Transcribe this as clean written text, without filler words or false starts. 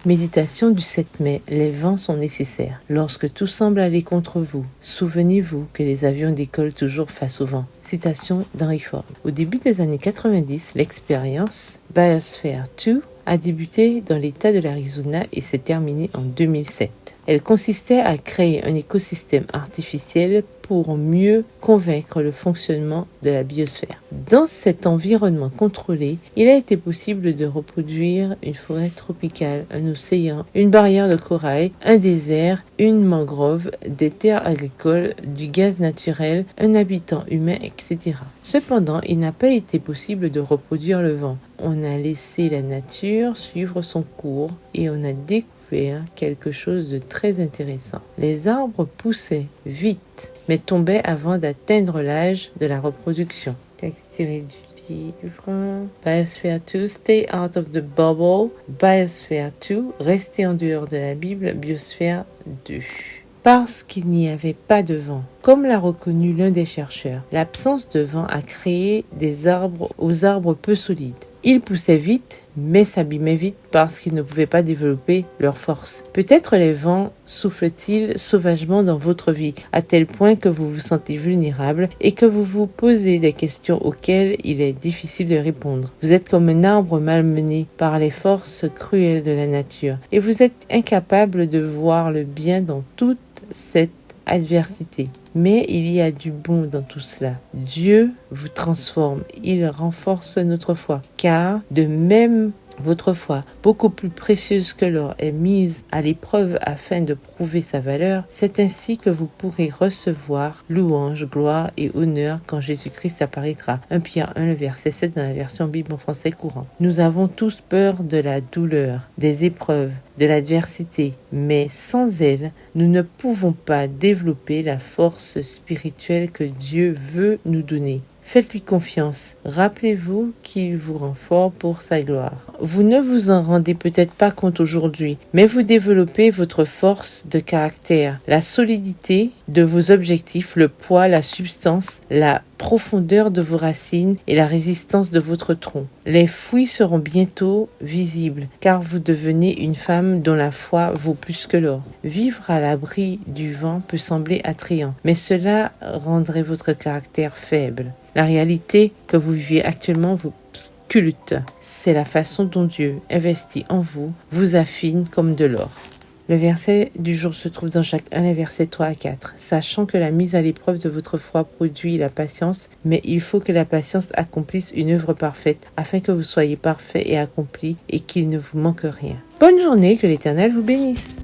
Méditation du 7 mai. Les vents sont nécessaires. Lorsque tout semble aller contre vous, souvenez-vous que les avions décollent toujours face au vent. Citation d'Henry Ford. Au début des années 90, l'expérience Biosphere 2 a débuté dans l'État de l'Arizona et s'est terminée en 2007. Elle consistait à créer un écosystème artificiel pour mieux convaincre le fonctionnement de la biosphère. Dans cet environnement contrôlé, il a été possible de reproduire une forêt tropicale, un océan, une barrière de corail, un désert, une mangrove, des terres agricoles, du gaz naturel, un habitant humain, etc. Cependant, il n'a pas été possible de reproduire le vent. On a laissé la nature suivre son cours et on a découvert quelque chose de très intéressant. Les arbres poussaient vite, mais tombaient avant d'atteindre l'âge de la reproduction. Texte tiré du livre Biosphere 2, Stay Out of the Bubble, Biosphere 2, Restez en dehors de la Bible, Biosphère 2. Parce qu'il n'y avait pas de vent. Comme l'a reconnu l'un des chercheurs, l'absence de vent a créé des arbres aux arbres peu solides. Ils poussaient vite, mais s'abîmaient vite parce qu'ils ne pouvaient pas développer leur force. Peut-être les vents soufflent-ils sauvagement dans votre vie, à tel point que vous vous sentez vulnérable et que vous vous posez des questions auxquelles il est difficile de répondre. Vous êtes comme un arbre malmené par les forces cruelles de la nature et vous êtes incapable de voir le bien dans toute cette adversité. Mais il y a du bon dans tout cela. Dieu vous transforme, il renforce notre foi, car de même votre foi, beaucoup plus précieuse que l'or, est mise à l'épreuve afin de prouver sa valeur. C'est ainsi que vous pourrez recevoir louange, gloire et honneur quand Jésus-Christ apparaîtra. 1 Pierre 1, le verset 7 dans la version Bible en français courant. Nous avons tous peur de la douleur, des épreuves, de l'adversité, mais sans elle, nous ne pouvons pas développer la force spirituelle que Dieu veut nous donner. Faites-lui confiance. Rappelez-vous qu'il vous rend fort pour sa gloire. Vous ne vous en rendez peut-être pas compte aujourd'hui, mais vous développez votre force de caractère, la solidité de vos objectifs, le poids, la substance, la profondeur de vos racines et la résistance de votre tronc. Les fruits seront bientôt visibles, car vous devenez une femme dont la foi vaut plus que l'or. Vivre à l'abri du vent peut sembler attrayant, mais cela rendrait votre caractère faible. La réalité que vous vivez actuellement vous sculpte. C'est la façon dont Dieu investit en vous, vous affine comme de l'or. Le verset du jour se trouve dans Jacques 1, les versets 3 à 4. Sachant que la mise à l'épreuve de votre foi produit la patience, mais il faut que la patience accomplisse une œuvre parfaite, afin que vous soyez parfaits et accomplis et qu'il ne vous manque rien. Bonne journée, que l'Éternel vous bénisse.